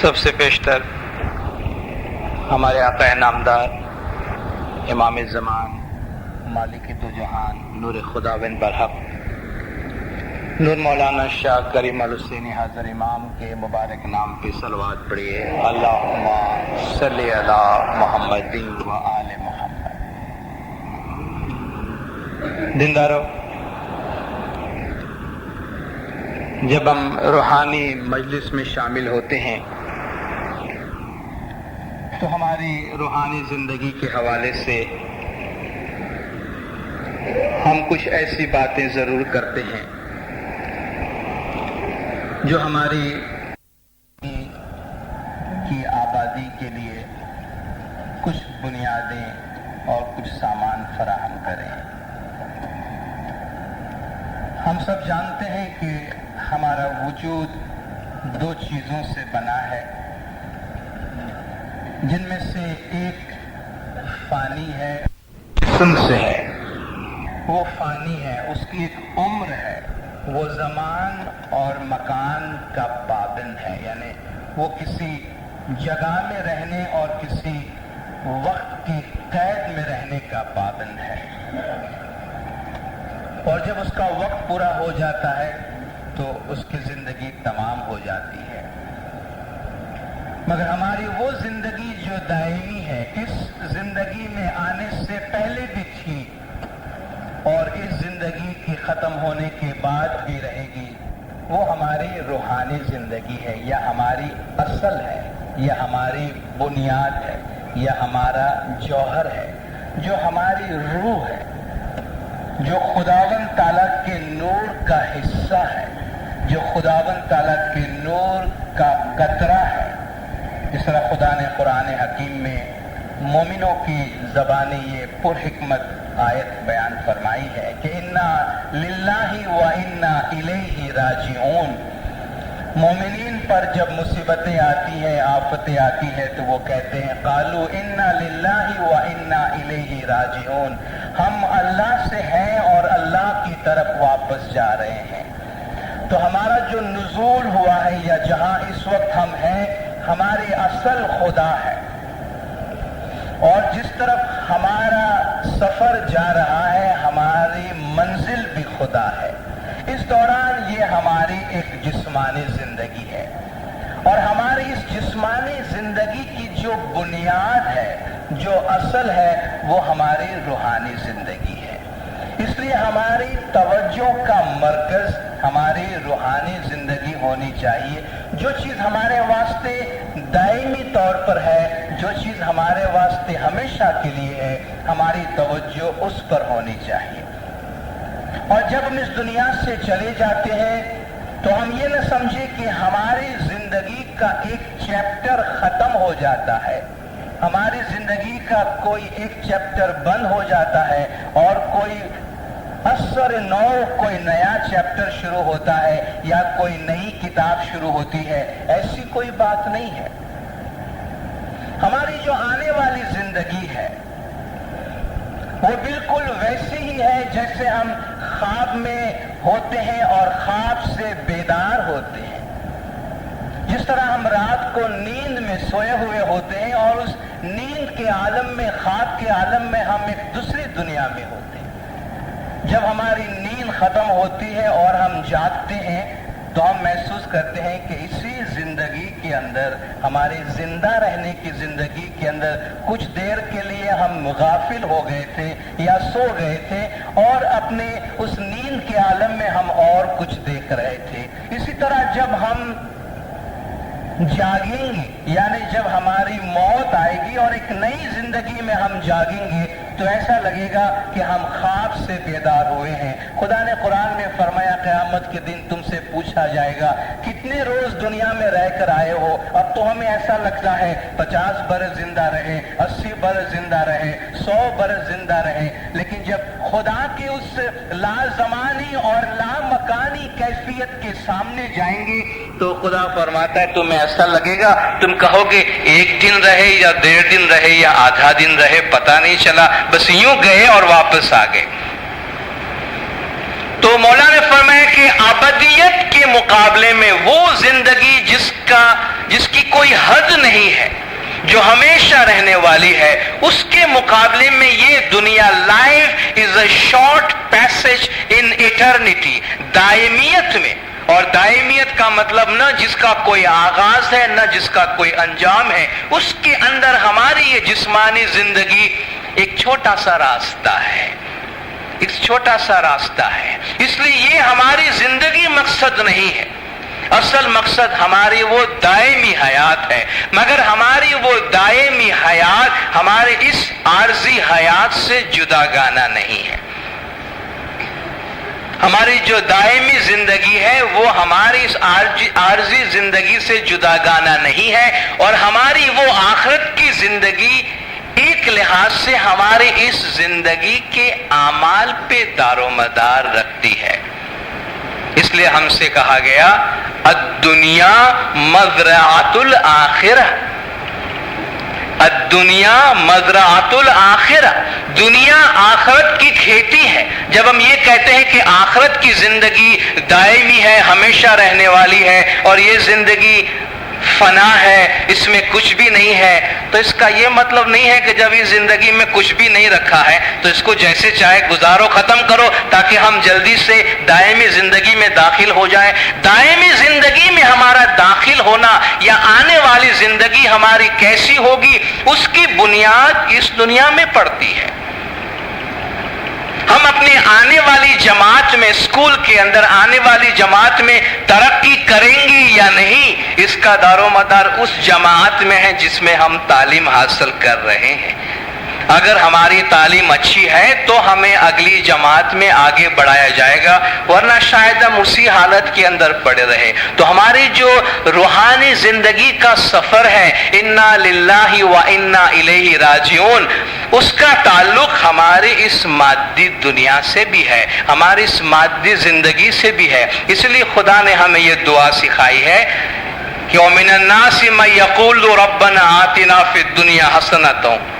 سب سے پیشتر ہمارے آقا نامدار امام زمان مالک دو جہان نور خداوند برحق نور مولانا شاہ کریم الحسینی حاضر امام کے مبارک نام پہ صلوات پڑھیے۔ اللہم صلی علی محمد و آل محمد۔ دیندارو، جب ہم روحانی مجلس میں شامل ہوتے ہیں تو ہماری روحانی زندگی کے حوالے سے ہم کچھ ایسی باتیں ضرور کرتے ہیں جو ہماری کی آبادی کے لیے کچھ بنیادیں اور کچھ سامان فراہم کریں۔ ہم سب جانتے ہیں کہ ہمارا وجود دو چیزوں سے بنا ہے، جن میں سے ایک فانی ہے، جسم سے ہے، وہ فانی ہے، اس کی ایک عمر ہے، وہ زمان اور مکان کا پابند ہے، یعنی وہ کسی جگہ میں رہنے اور کسی وقت کی قید میں رہنے کا پابند ہے، اور جب اس کا وقت پورا ہو جاتا ہے تو اس کی زندگی تمام ہو جاتی ہے۔ مگر ہماری وہ زندگی جو دائمی ہے، اس زندگی میں آنے سے پہلے بھی تھی اور اس زندگی کی ختم ہونے کے بعد بھی رہے گی، وہ ہماری روحانی زندگی ہے، یا ہماری اصل ہے، یا ہماری بنیاد ہے، یا ہمارا جوہر ہے، جو ہماری روح ہے، جو خداوند تعالیٰ کے نور کا حصہ ہے، جو خداوند تعالیٰ کے نور کا قطرہ ہے۔ جس طرح خدا نے قرآن حکیم میں مومنوں کی زبانی یہ پر حکمت آیت بیان فرمائی ہے کہ انا للہ و انا الیہ راجعون۔ مومنین پر جب مصیبتیں آتی ہیں، آفتیں آتی ہیں، تو وہ کہتے ہیں قالوا انا للہ و انا الیہ راجعون، ہم اللہ سے ہیں اور اللہ کی طرف واپس جا رہے ہیں۔ تو ہمارا جو نزول ہوا ہے یا جہاں اس وقت ہم ہیں، ہماری اصل خدا ہے، اور جس طرف ہمارا سفر جا رہا ہے ہماری منزل بھی خدا ہے۔ اس دوران یہ ہماری ایک جسمانی زندگی ہے، اور ہماری اس جسمانی زندگی کی جو بنیاد ہے، جو اصل ہے، وہ ہماری روحانی زندگی ہے۔ اس لیے ہماری توجہ کا مرکز ہماری روحانی زندگی ہونی چاہیے۔ جو چیز ہمارے واسطے دائمی طور پر ہے، جو چیز ہمارے واسطے ہمیشہ کے لیے ہے، ہماری توجہ اس پر ہونی چاہیے۔ اور جب ہم اس دنیا سے چلے جاتے ہیں تو ہم یہ نہ سمجھیں کہ ہماری زندگی کا ایک چیپٹر ختم ہو جاتا ہے، ہماری زندگی کا کوئی ایک چیپٹر بند ہو جاتا ہے اور کوئی اثر نو، کوئی نیا چیپٹر شروع ہوتا ہے یا کوئی نئی کتاب شروع ہوتی ہے۔ ایسی کوئی بات نہیں ہے۔ ہماری جو آنے والی زندگی ہے وہ بالکل ویسے ہی ہے جیسے ہم خواب میں ہوتے ہیں اور خواب سے بیدار ہوتے ہیں۔ جس طرح ہم رات کو نیند میں سوئے ہوئے ہوتے ہیں اور اس نیند کے عالم میں، خواب کے عالم میں ہم ایک دوسری دنیا میں ہوتے ہیں۔ جب ہماری نیند ختم ہوتی ہے اور ہم جاگتے ہیں تو ہم محسوس کرتے ہیں کہ اسی زندگی کے اندر، ہماری زندہ رہنے کی زندگی کے اندر، کچھ دیر کے لیے ہم غافل ہو گئے تھے یا سو گئے تھے، اور اپنے اس نیند کے عالم میں ہم اور کچھ دیکھ رہے تھے۔ اسی طرح جب ہم جاگیں گے، یعنی جب ہماری موت آئے گی اور ایک نئی زندگی میں ہم جاگیں گے، تو ایسا لگے گا کہ ہم خواب سے بیدار ہوئے ہیں۔ خدا نے قرآن میں فرمایا قیامت کے دن تم سے پوچھا جائے گا کتنے روز دنیا میں رہ کر آئے ہو؟ اب تو ہمیں ایسا لگتا ہے 50 برس زندہ رہے، 80 برس زندہ رہے، 100 برس زندہ رہے، لیکن جب خدا کی اس لازمانی اور لامکانی کیفیت کے سامنے جائیں گے تو خدا فرماتا ہے تمہیں ایسا لگے گا، تم کہو گے ایک دن رہے یا 1.5 دن رہے یا آدھا دن رہے، پتہ نہیں چلا، بس یوں گئے اور واپس آ گئے۔ تو مولا نے فرمایا کہ ابدیت کے مقابلے میں وہ زندگی جس کی کوئی حد نہیں ہے، جو ہمیشہ رہنے والی ہے، اس کے مقابلے میں یہ دنیا، life is a short passage in eternity, دائمیت میں. اور دائمیت کا مطلب نہ جس کا کوئی آغاز ہے نہ جس کا کوئی انجام ہے، اس کے اندر ہماری یہ جسمانی زندگی ایک چھوٹا سا راستہ ہے، ایک چھوٹا سا راستہ ہے. اس لیے یہ ہماری زندگی مقصد نہیں ہے، اصل مقصد ہماری وہ دائمی حیات ہے. مگر ہماری وہ دائمی حیات ہمارے اس عارضی حیات سے جداگانہ نہیں ہے. ہماری جو دائمی زندگی ہے وہ ہماری اس عارضی زندگی سے جداگانہ نہیں ہے، اور ہماری وہ آخرت کی زندگی ایک لحاظ سے ہماری اس زندگی کے اعمال پہ دار و مدار رکھتی ہے. اس لیے ہم سے کہا گیا الدنیا مزرعۃ الآخرہ، الدنیا مزرعۃ الآخرہ، دنیا آخرت کی کھیتی ہے. جب ہم یہ کہتے ہیں کہ آخرت کی زندگی دائمی ہے، ہمیشہ رہنے والی ہے، اور یہ زندگی فنا ہے، اس میں کچھ بھی نہیں ہے، تو اس کا یہ مطلب نہیں ہے کہ جب اس زندگی میں کچھ بھی نہیں رکھا ہے تو اس کو جیسے چاہے گزارو، ختم کرو تاکہ ہم جلدی سے دائمی زندگی میں داخل ہو جائیں. دائمی زندگی میں ہمارا داخل ہونا یا آنے والی زندگی ہماری کیسی ہوگی، اس کی بنیاد اس دنیا میں پڑتی ہے. ہم اپنے آنے والی جماعت میں، اسکول کے اندر آنے والی جماعت میں ترقی کریں گے یا نہیں، اس کا دار و مدار اس جماعت میں ہے جس میں ہم تعلیم حاصل کر رہے ہیں. اگر ہماری تعلیم اچھی ہے تو ہمیں اگلی جماعت میں آگے بڑھایا جائے گا، ورنہ شاید ہم اسی حالت کے اندر پڑے رہے. تو ہماری جو روحانی زندگی کا سفر ہے، انا للہ و انا الیہ راجعون، اس کا تعلق ہماری اس مادی دنیا سے بھی ہے، ہماری اس مادی زندگی سے بھی ہے. اس لیے خدا نے ہمیں یہ دعا سکھائی ہے کہ وَمِنَ النَّاسِ مَن يَقُولُ رَبَّنَا آتِنَا فِي الدُّنْيَا حَسَنَةً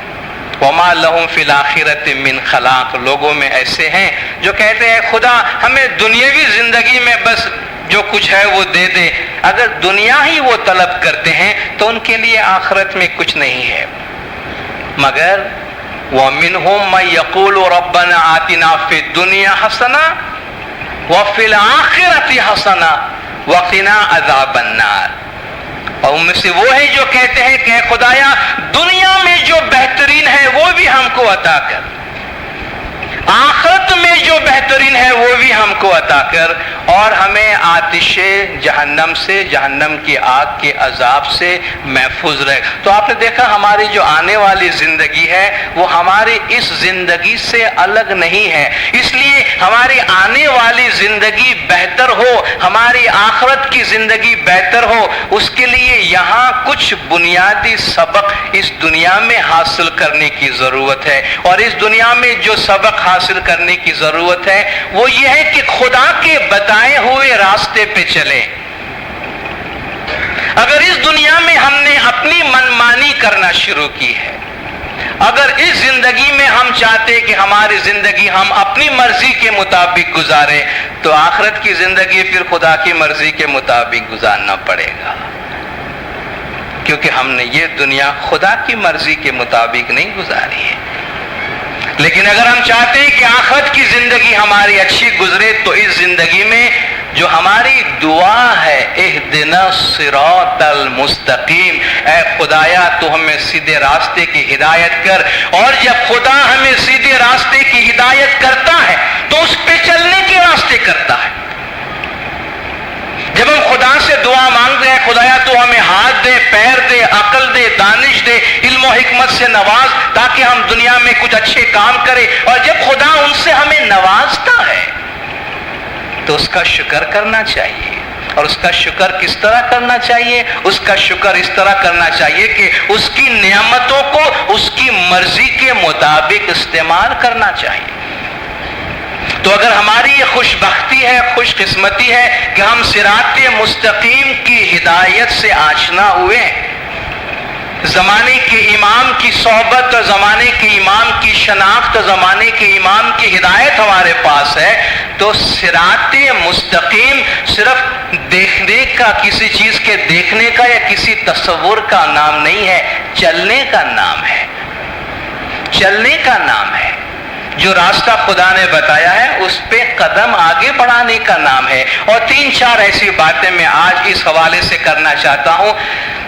وَمَا لَهُمْ فِي الْآخِرَةِ مِنْ خَلَاقٍ. لوگوں میں ایسے ہیں جو کہتے ہیں خدا ہمیں دنیاوی زندگی میں بس جو کچھ ہے وہ دے دے. اگر دنیا ہی وہ طلب کرتے ہیں تو ان کے لیے آخرت میں کچھ نہیں ہے. مگر وَمِنْهُمْ مَن يَقُولُ رَبَّنَا آتِنَا فِي الدُّنْيَا حَسَنَةً وَفِي الْآخِرَةِ حَسَنَةً وَقِنَا عَذَابَ النَّارِ. اور ان میں سے وہ ہیں جو کہتے ہیں کہ خدایا دنیا میں جو بہترین ہے وہ بھی ہم کو عطا کر، آخرت میں جو بہترین ہے وہ بھی ہم کو عطا کر، اور ہمیں آتش جہنم سے، جہنم کی آگ کے عذاب سے محفوظ رہے. تو آپ نے دیکھا ہماری جو آنے والی زندگی ہے وہ ہماری اس زندگی سے الگ نہیں ہے. اس لیے ہماری آنے والی زندگی بہتر ہو، ہماری آخرت کی زندگی بہتر ہو، اس کے لیے یہاں کچھ بنیادی سبق اس دنیا میں حاصل کرنے کی ضرورت ہے. اور اس دنیا میں جو سبق حاصل کرنے کی ضرورت ہے وہ یہ ہے کہ خدا کے بتائے ہوئے راستے پہ چلیں. اگر اس دنیا میں ہم نے اپنی منمانی کرنا شروع کی ہے، اگر اس زندگی میں ہم چاہتے کہ ہماری زندگی ہم اپنی مرضی کے مطابق گزارے، تو آخرت کی زندگی پھر خدا کی مرضی کے مطابق گزارنا پڑے گا، کیونکہ ہم نے یہ دنیا خدا کی مرضی کے مطابق نہیں گزاری ہے. لیکن اگر ہم چاہتے ہیں کہ آخرت کی زندگی ہماری اچھی گزرے، تو اس زندگی میں جو ہماری دعا ہے اہدنا الصراط المستقیم، اے خدایا تو ہمیں سیدھے راستے کی ہدایت کر. اور جب خدا ہمیں سیدھے راستے کی ہدایت کرتا ہے تو اس پہ چلنے کے راستے کرتا ہے. جب ہم خدا سے دعا مانگتے ہیں خدایا تو ہمیں ہاتھ دے، پیر دے، عقل دے، دانش دے، علم و حکمت سے نواز تاکہ ہم دنیا میں کچھ اچھے کام کریں. اور جب خدا ان سے ہمیں نوازتا ہے تو اس کا شکر کرنا چاہیے. اور اس کا شکر کس طرح کرنا چاہیے؟ اس کا شکر اس طرح کرنا چاہیے کہ اس کی نعمتوں کو اس کی مرضی کے مطابق استعمال کرنا چاہیے. تو اگر ہماری یہ خوش بختی ہے، خوش قسمتی ہے کہ ہم صراط مستقیم کی ہدایت سے آشنا ہوئے، زمانے کے امام کی صحبت اور زمانے کے امام کی شناخت اور زمانے کے امام کی ہدایت ہمارے پاس ہے تو صراط مستقیم صرف دیکھنے کا، کسی چیز کے دیکھنے کا یا کسی تصور کا نام نہیں ہے، چلنے کا نام ہے، چلنے کا نام ہے۔ جو راستہ خدا نے بتایا ہے اس پہ قدم آگے بڑھانے کا نام ہے۔ اور 3-4 ایسی باتیں میں آج اس حوالے سے کرنا چاہتا ہوں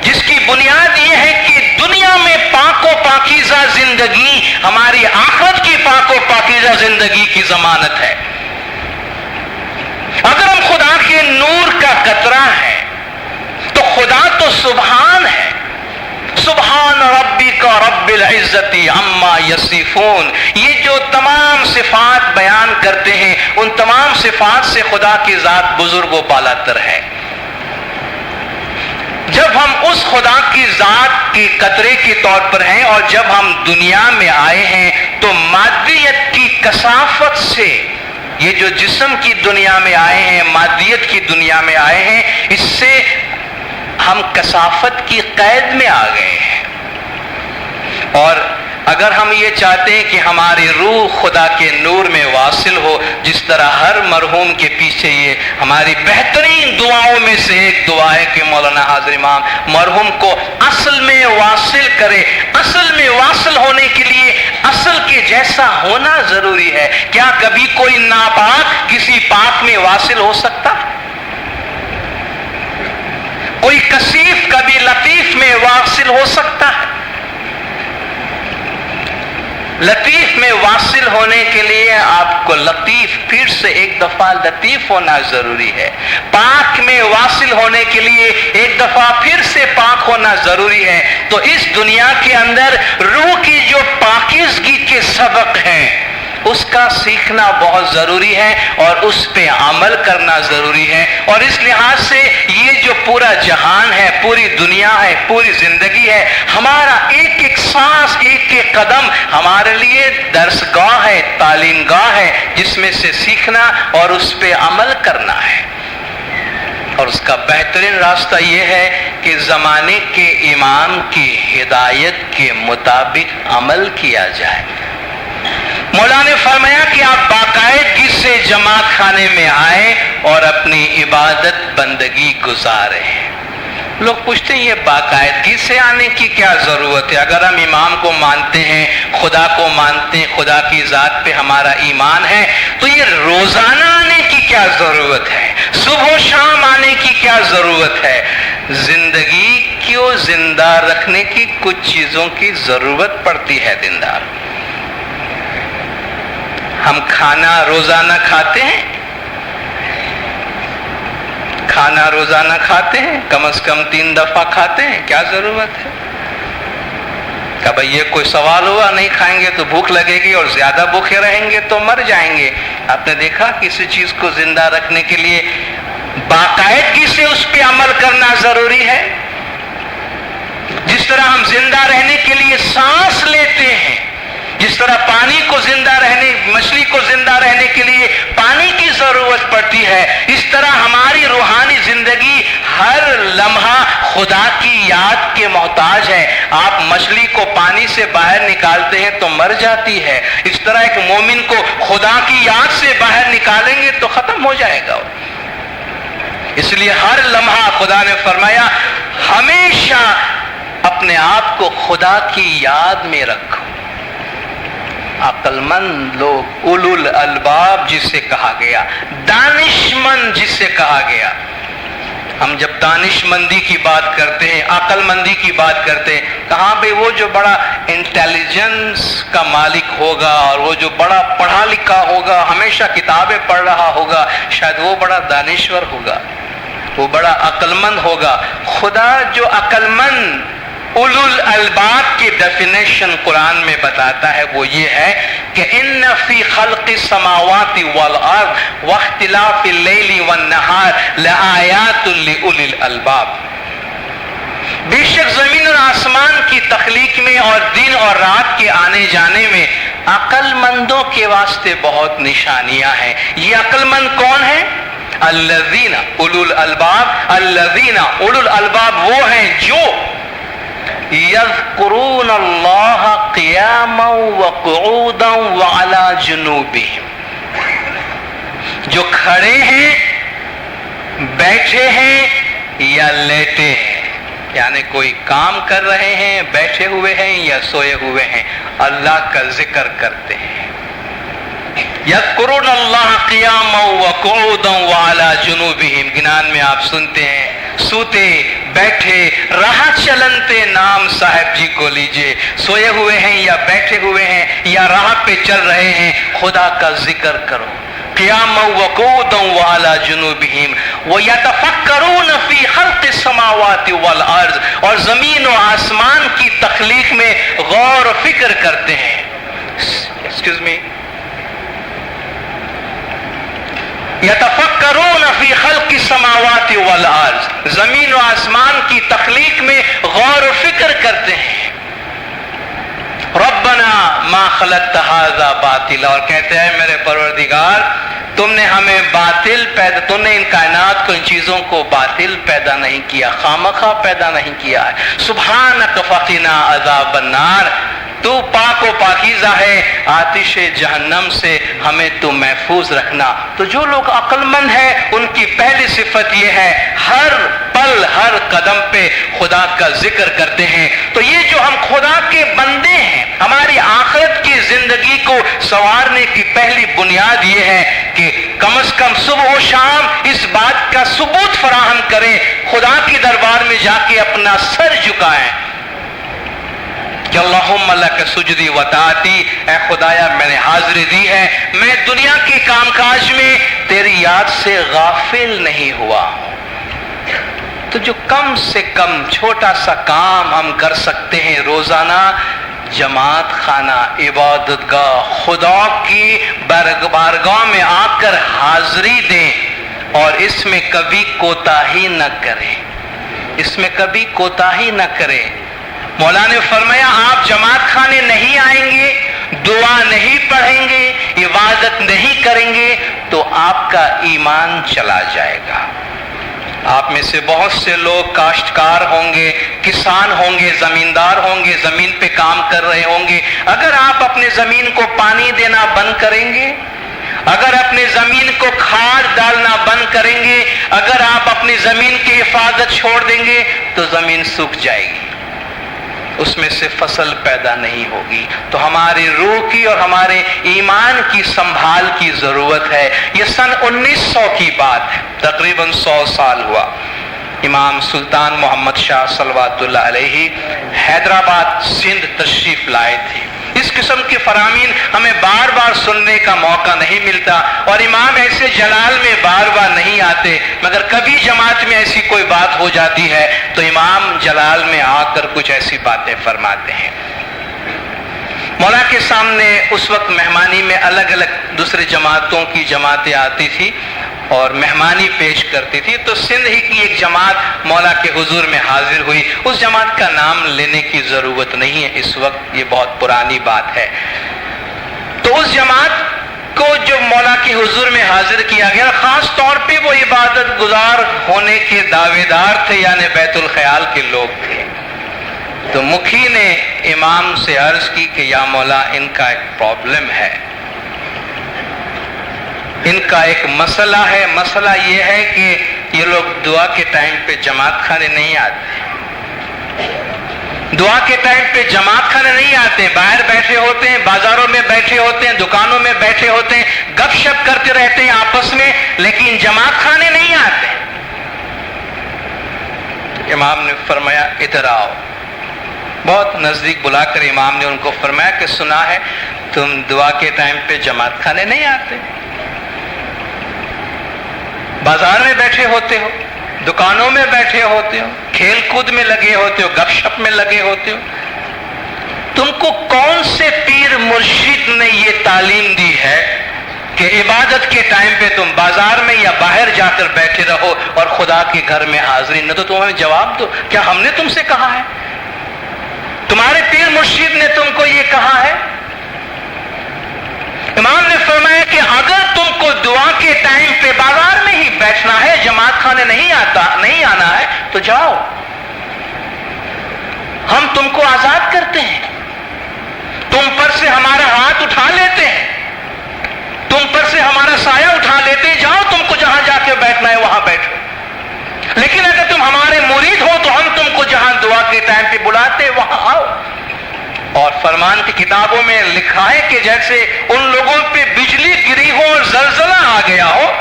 جس کی بنیاد یہ ہے کہ دنیا میں پاک و پاکیزہ زندگی ہماری آخرت کی پاک و پاکیزہ زندگی کی ضمانت ہے۔ اگر ہم خدا کے نور کا قطرہ ہیں تو خدا تو سبحان ہے، سبحان ربک رب العزت عما یصفون، یہ جو تمام صفات بیان کرتے ہیں ان تمام صفات سے خدا کی ذات بزرگ و بالاتر ہے۔ جب ہم اس خدا کی ذات کے قطرے کے طور پر ہیں اور جب ہم دنیا میں آئے ہیں تو مادیت کی کثافت سے، یہ جو جسم کی دنیا میں آئے ہیں، مادیت کی دنیا میں آئے ہیں، اس سے ہم کثافت کی قید میں آ گئے ہیں۔ اور اگر ہم یہ چاہتے ہیں کہ ہماری روح خدا کے نور میں واصل ہو، جس طرح ہر مرحوم کے پیچھے یہ ہماری بہترین دعاؤں میں سے ایک دعا ہے کہ مولانا حاضر امام مرحوم کو اصل میں واصل کرے۔ اصل میں واصل ہونے کے لیے اصل کے جیسا ہونا ضروری ہے۔ کیا کبھی کوئی ناپاک کسی پاک میں واصل ہو سکتا؟ کوئی کثیف کبھی لطیف میں واصل ہو سکتا ہے؟ لطیف میں واصل ہونے کے لیے آپ کو لطیف، پھر سے ایک دفعہ لطیف ہونا ضروری ہے۔ پاک میں واصل ہونے کے لیے ایک دفعہ پھر سے پاک ہونا ضروری ہے۔ تو اس دنیا کے اندر روح کی جو پاکیزگی کے سبق ہیں اس کا سیکھنا بہت ضروری ہے اور اس پہ عمل کرنا ضروری ہے۔ اور اس لحاظ سے یہ جو پورا جہان ہے، پوری دنیا ہے، پوری زندگی ہے، ہمارا ایک ایک سانس، ایک ایک قدم ہمارے لیے درس گاہ ہے، تعلیم گاہ ہے، جس میں سے سیکھنا اور اس پہ عمل کرنا ہے۔ اور اس کا بہترین راستہ یہ ہے کہ زمانے کے امام کی ہدایت کے مطابق عمل کیا جائے۔ مولا نے فرمایا کہ آپ باقاعدگی سے جماعت خانے میں آئے اور اپنی عبادت بندگی گزارے۔ لوگ پوچھتے ہیں یہ باقاعدگی سے آنے کی کیا ضرورت ہے؟ اگر ہم امام کو مانتے ہیں، خدا کو مانتے ہیں، خدا کی ذات پہ ہمارا ایمان ہے، تو یہ روزانہ آنے کی کیا ضرورت ہے؟ صبح و شام آنے کی کیا ضرورت ہے؟ زندگی کو زندہ رکھنے کی کچھ چیزوں کی ضرورت پڑتی ہے دیندار۔ ہم کھانا روزانہ کھاتے ہیں، کھانا روزانہ کھاتے ہیں، کم از کم 3 دفعہ کھاتے ہیں، کیا ضرورت ہے؟ کہ بھئی یہ کوئی سوال ہوا؟ نہیں کھائیں گے تو بھوک لگے گی اور زیادہ بھوکے رہیں گے تو مر جائیں گے۔ آپ نے دیکھا کسی چیز کو زندہ رکھنے کے لیے باقاعدگی سے اس پہ عمل کرنا ضروری ہے۔ جس طرح ہم زندہ رہنے کے لیے سانس لیتے ہیں، جس طرح پانی کو زندہ رہنے، مچھلی کو زندہ رہنے کے لیے پانی کی ضرورت پڑتی ہے، اس طرح ہماری روحانی زندگی ہر لمحہ خدا کی یاد کے محتاج ہے۔ آپ مچھلی کو پانی سے باہر نکالتے ہیں تو مر جاتی ہے، اس طرح ایک مومن کو خدا کی یاد سے باہر نکالیں گے تو ختم ہو جائے گا۔ اس لیے ہر لمحہ خدا نے فرمایا ہمیشہ اپنے آپ کو خدا کی یاد میں رکھو۔ عقل مند لوگ، اولو الالباب جسے کہا گیا، دانش مند جسے کہا گیا۔ ہم جب دانش مندی کی بات کرتے ہیں، عقل مندی کی بات کرتے ہیں، کہاں بھئی وہ جو بڑا انٹیلیجنس کا مالک ہوگا اور وہ جو بڑا پڑھا لکھا ہوگا، ہمیشہ کتابیں پڑھ رہا ہوگا، شاید وہ بڑا دانشور ہوگا، وہ بڑا عقل مند ہوگا۔ خدا جو عقل مند اولو الالباب کی ڈیفینیشن قرآن میں بتاتا ہے وہ یہ ہے کہ ان فی خلق السماوات والارض واختلاف اللیل والنہار لآیات لأولی الالباب، بے شک زمین اور آسمان کی تخلیق میں اور دن اور رات کے آنے جانے میں عقل مندوں کے واسطے بہت نشانیاں ہیں۔ یہ عقل مند کون ہیں؟ الذین اولو الالباب، الذین اولو الالباب وہ ہیں جو یذکرون اللہ قیاما وقعودا وعلی جنوبہم، جو کھڑے ہیں، بیٹھے ہیں یا لیٹے ہیں، یعنی کوئی کام کر رہے ہیں، بیٹھے ہوئے ہیں یا سوئے ہوئے ہیں، اللہ کا ذکر کرتے ہیں۔ یذکرون اللہ قیاما وقعودا وعلی جنوبہم، گنان میں آپ سنتے ہیں سوتے بیٹھے راہ چلنتے نام صاحب جی کو لیجئے، سوئے ہوئے ہیں یا بیٹھے ہوئے ہیں یا راہ پہ چل رہے ہیں، خدا کا ذکر کرو۔ قیاما وقعودا وعلی جنوبہم ویتفکرون فی خلق السماوات والارض، اور زمین و آسمان کی تخلیق میں غور و فکر کرتے ہیں۔ ایکسکیوز می، یتفکرون فی خلق السماوات والارض، زمین و آسمان کی تخلیق میں غور و فکر کرتے ہیں۔ ربنا ما خلقت ھذا باطلا، اور کہتے ہیں میرے پروردگار تم نے ہمیں باطل پیدا، تم نے ان کائنات کو، ان چیزوں کو باطل پیدا نہیں کیا، خامخواہ پیدا نہیں کیا ہے۔ سبحانک فقنا عذاب النار، تو پاک و پاکیزہ ہے آتش جہنم سے، ہمیں تو محفوظ رکھنا۔ تو جو لوگ عقل مند ہیں ان کی پہلی صفت یہ ہے ہر پل ہر قدم پہ خدا کا ذکر کرتے ہیں۔ تو یہ جو ہم خدا کے بندے ہیں، ہماری آخرت کی زندگی کو سنوارنے کی پہلی بنیاد یہ ہے کہ کم از کم صبح و شام اس بات کا ثبوت فراہم کریں، خدا کے دربار میں جا کے اپنا سر جھکائیں کہ اللہم لک سجدی و طاعتی، اے خدایا میں نے حاضری دی ہے، میں دنیا کے کام کاج میں تیری یاد سے غافل نہیں ہوا۔ تو جو کم سے کم چھوٹا سا کام ہم کر سکتے ہیں روزانہ، جماعت خانہ، عبادت گاہ، خدا کی بارگاہ میں آ کر حاضری دیں اور اس میں کبھی کوتاہی نہ کریں، اس میں کبھی کوتاہی نہ کریں۔ مولا نے فرمایا آپ جماعت خانے نہیں آئیں گے، دعا نہیں پڑھیں گے، عبادت نہیں کریں گے تو آپ کا ایمان چلا جائے گا۔ آپ میں سے بہت سے لوگ کاشتکار ہوں گے، کسان ہوں گے، زمیندار ہوں گے، زمین پہ کام کر رہے ہوں گے۔ اگر آپ اپنے زمین کو پانی دینا بند کریں گے، اگر اپنے زمین کو کھاد ڈالنا بند کریں گے، اگر آپ اپنی زمین کی حفاظت چھوڑ دیں گے تو زمین سوکھ جائے گی، اس میں سے فصل پیدا نہیں ہوگی۔ تو ہماری روح کی اور ہمارے ایمان کی سنبھال کی ضرورت ہے۔ یہ سن 1900 کی بات ہے، تقریباً 100 سال ہوا۔ امام سلطان محمد شاہ صلوات اللہ علیہ حیدرآباد سندھ تشریف لائے تھے۔ اس قسم کے فرامین ہمیں بار بار سننے کا موقع نہیں ملتا، اور امام ایسے جلال میں بار بار نہیں آتے، مگر کبھی جماعت میں ایسی کوئی بات ہو جاتی ہے تو امام جلال میں آ کر کچھ ایسی باتیں فرماتے ہیں۔ مولا کے سامنے اس وقت مہمانی میں الگ الگ دوسرے جماعتوں کی جماعتیں آتی تھی اور مہمانی پیش کرتی تھی، تو سندھ ہی کی ایک جماعت مولا کے حضور میں حاضر ہوئی۔ اس جماعت کا نام لینے کی ضرورت نہیں ہے اس وقت، یہ بہت پرانی بات ہے۔ تو اس جماعت کو جو مولا کے حضور میں حاضر کیا گیا، خاص طور پہ وہ عبادت گزار ہونے کے دعوے دار تھے، یعنی بیت الخیال کے لوگ تھے۔ تو مکھی نے امام سے عرض کی کہ یا مولا ان کا ایک پرابلم ہے، ان کا ایک مسئلہ ہے۔ مسئلہ یہ ہے کہ یہ لوگ دعا کے ٹائم پہ جماعت خانے نہیں آتے، دعا کے ٹائم پہ جماعت خانے نہیں آتے، باہر بیٹھے ہوتے ہیں، بازاروں میں بیٹھے ہوتے ہیں، دکانوں میں بیٹھے ہوتے ہیں، گپ شپ کرتے رہتے ہیں آپس میں، لیکن جماعت خانے نہیں آتے۔ امام نے فرمایا ادھر آؤ، بہت نزدیک بلا کر امام نے ان کو فرمایا کہ سنا ہے تم دعا کے ٹائم پہ جماعت خانے نہیں آتے، بازار میں بیٹھے ہوتے ہو، دکانوں میں بیٹھے ہوتے ہو، کھیل کود میں لگے ہوتے ہو، گپ شپ میں لگے ہوتے ہو، تم کو کون سے پیر مرشد نے یہ تعلیم دی ہے کہ عبادت کے ٹائم پہ تم بازار میں یا باہر جا کر بیٹھے رہو اور خدا کے گھر میں حاضری نہ؟ تو تم ہمیں جواب دو، کیا ہم نے تم سے کہا ہے؟ تمہارے پیر مرشد نے تم کو یہ کہا ہے؟ امام نے فرمایا کہ اگر تم کو دعا کے ٹائم پہ بازار میں ہی بیٹھنا ہے، جماعت خانے نہیں آنا ہے تو جاؤ، ہم تم کو آزاد کرتے ہیں، تم پر سے ہمارا ہاتھ اٹھا لیتے ہیں، تم پر سے ہمارا سایہ اٹھا لیتے ہیں، جاؤ تم کو جہاں جا کے بیٹھنا ہے وہاں بیٹھو، لیکن اگر تم ہمارے مرید ہو تو ہم تم کو جہاں دعا کے ٹائم پہ بلاتے وہاں آؤ۔ اور فرمان کی کتابوں میں لکھا ہے کہ جیسے ان لوگوں پہ بجلی گری ہو اور زلزلہ آ گیا ہو،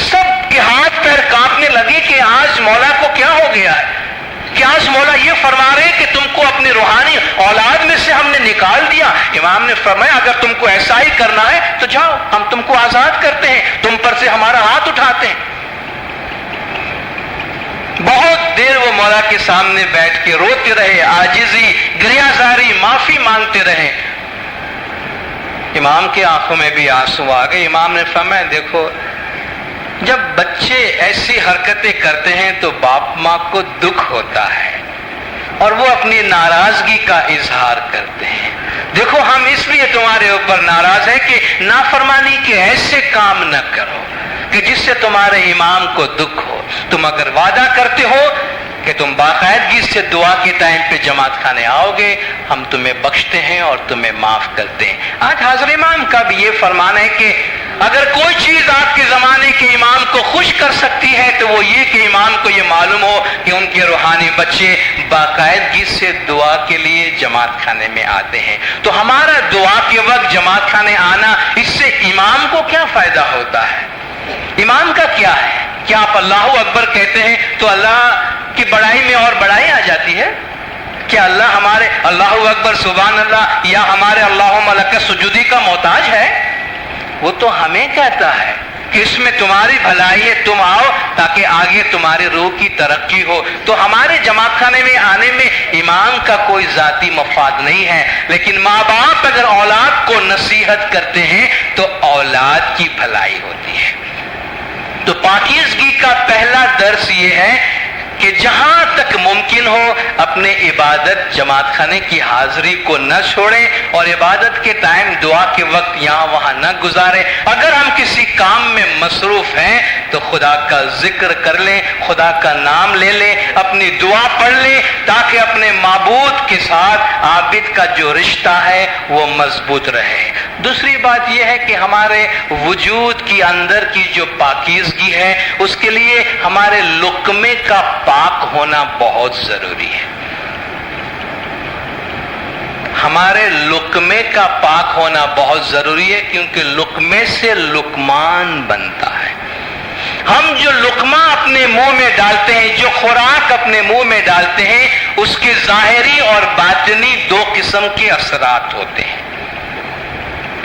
سب کے ہاتھ پیر کانپنے لگے کہ آج مولا کو کیا ہو گیا ہے، کہ آج مولا یہ فرما رہے کہ تم کو اپنی روحانی اولاد میں سے ہم نے نکال دیا۔ امام نے فرمایا اگر تم کو ایسا ہی کرنا ہے تو جاؤ، ہم تم کو آزاد کرتے ہیں، تم پر سے ہمارا ہاتھ اٹھاتے ہیں۔ بہت دیر وہ مولا کے سامنے بیٹھ کے روتے رہے، عاجزی، گریازاری، معافی مانگتے رہے۔ امام کی آنکھوں میں بھی آنسو آ گئے۔ امام نے فرمایا دیکھو، جب بچے ایسی حرکتیں کرتے ہیں تو باپ ماں کو دکھ ہوتا ہے اور وہ اپنی ناراضگی کا اظہار کرتے ہیں۔ دیکھو ہم اس لیے تمہارے اوپر ناراض ہیں کہ نافرمانی کے ایسے کام نہ کرو کہ جس سے تمہارے امام کو دکھ ہو۔ تم اگر وعدہ کرتے ہو کہ تم باقاعدگی سے دعا کے ٹائم پہ جماعت خانے آؤ گے، ہم تمہیں بخشتے ہیں اور تمہیں معاف کرتے ہیں۔ آج حاضر امام کا بھی یہ فرمان ہے کہ اگر کوئی چیز آپ کے زمانے کے امام کو خوش کر سکتی ہے تو وہ یہ کہ امام کو یہ معلوم ہو کہ ان کے روحانی بچے باقاعدگی سے دعا کے لیے جماعت خانے میں آتے ہیں۔ تو ہمارا دعا کے وقت جماعت خانے آنا، اس سے امام کو کیا فائدہ ہوتا ہے؟ امام کا کیا ہے؟ کیا آپ اللہ اکبر کہتے ہیں تو اللہ کی بڑائی میں اور بڑائی آ جاتی ہے؟ کیا اللہ ہمارے اللہ اکبر سبحان اللہ یا ہمارے اللہم لک سجودی کا محتاج ہے؟ وہ تو ہمیں کہتا ہے کہ اس میں تمہاری بھلائی ہے، تم آؤ تاکہ آگے تمہاری روح کی ترقی ہو۔ تو ہمارے جماعت خانے میں آنے میں امام کا کوئی ذاتی مفاد نہیں ہے، لیکن ماں باپ اگر اولاد کو نصیحت کرتے ہیں تو اولاد کی بھلائی ہوتی ہے۔ تو پاکیزگی کا پہلا درس یہ ہے کہ جہاں تک ممکن ہو اپنے عبادت جماعت خانے کی حاضری کو نہ چھوڑیں اور عبادت کے ٹائم دعا کے وقت یہاں وہاں نہ گزاریں۔ اگر ہم کسی کام میں مصروف ہیں تو خدا کا ذکر کر لیں، خدا کا نام لے لیں، اپنی دعا پڑھ لیں تاکہ اپنے معبود کے ساتھ عابد کا جو رشتہ ہے وہ مضبوط رہے۔ دوسری بات یہ ہے کہ ہمارے وجود کی اندر کی جو پاکیزگی ہے اس کے لیے ہمارے لقمے کا پاک ہونا بہت ضروری ہے۔ ہمارے لقمے کا پاک ہونا بہت ضروری ہے کیونکہ لقمے سے لقمان بنتا ہے۔ ہم جو لقمہ اپنے منہ میں ڈالتے ہیں، جو خوراک اپنے منہ میں ڈالتے ہیں، اس کے ظاہری اور باطنی دو قسم کے اثرات ہوتے ہیں۔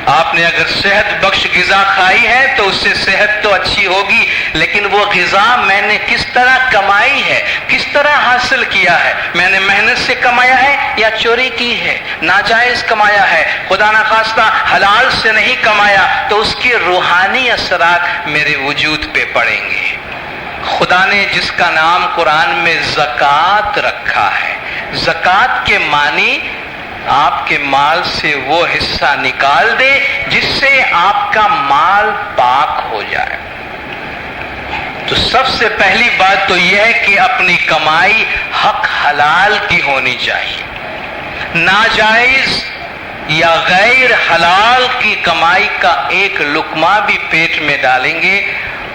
آپ نے اگر صحت بخش غذا کھائی ہے تو اس سے صحت تو اچھی ہوگی، لیکن وہ غذا میں نے کس طرح کمائی ہے، کس طرح حاصل کیا ہے؟ میں نے محنت سے کمایا ہے یا چوری کی ہے، ناجائز کمایا ہے، خدا نخواستہ حلال سے نہیں کمایا، تو اس کے روحانی اثرات میرے وجود پہ پڑیں گے۔ خدا نے جس کا نام قرآن میں زکوٰۃ رکھا ہے، زکوٰۃ کے معنی آپ کے مال سے وہ حصہ نکال دے جس سے آپ کا مال پاک ہو جائے۔ تو سب سے پہلی بات تو یہ ہے کہ اپنی کمائی حق حلال کی ہونی چاہیے۔ ناجائز یا غیر حلال کی کمائی کا ایک لقمہ بھی پیٹ میں ڈالیں گے،